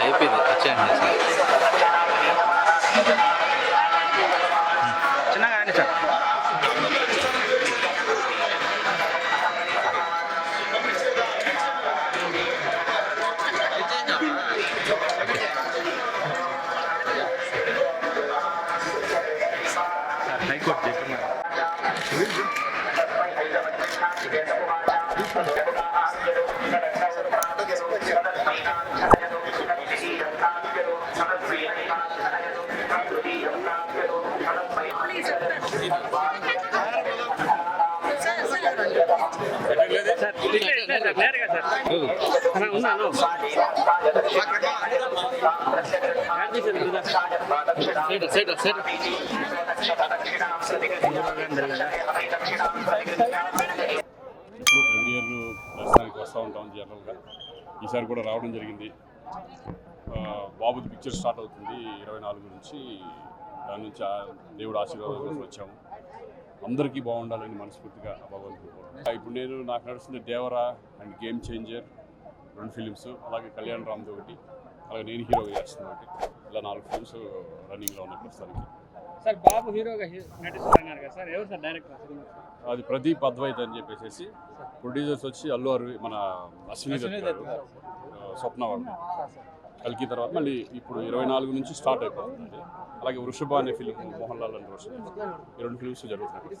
అయిపోయింది వచ్చేయండి సార్. చిన్నగా రండి సార్. హైకోర్టు దర్శనానికి వస్తూ ఉంటాం జనరల్గా. ఈసారి కూడా రావడం జరిగింది. బాబుది పిక్చర్ స్టార్ట్ అవుతుంది 24 నుంచి. దాని నుంచి దేవుడు ఆశీర్వాదం కోసం వచ్చాము. అందరికీ బాగుండాలని మనస్ఫూర్తిగా భగవంతుడు. ఇప్పుడు నాకు నడుస్తుంది Devara and game changer 2 films, అలాగే కళ్యాణ్ రామ్ది ఒకటి, అలాగే నేను హీరోగా చేస్తున్నా ఒకటి. ఇలా 4 ఫిలిమ్స్ రన్నింగ్లో ఉన్నాయి ప్రస్తుతానికి. సార్ బాబు హీరోగా నటిస్తున్నారు కదా సార్, ఎవరు సార్ డైరెక్టర్? అది ప్రదీప్ అద్వైత్ అని చెప్పేసి. ప్రొడ్యూసర్స్ వచ్చి అల్లు అరవింద్, మన అశ్విని దత్, స్వప్న వాళ్ళు. కల్కి తర్వాత మళ్ళీ ఇప్పుడు 24 నుంచి స్టార్ట్ అయిపోతుంది. అలాగే వృషభ అనే ఫిలిం మోహన్ లాల్ అండ్ రోషన్, ఈ 2 ఫిలిమ్స్ జరుగుతున్నాయి.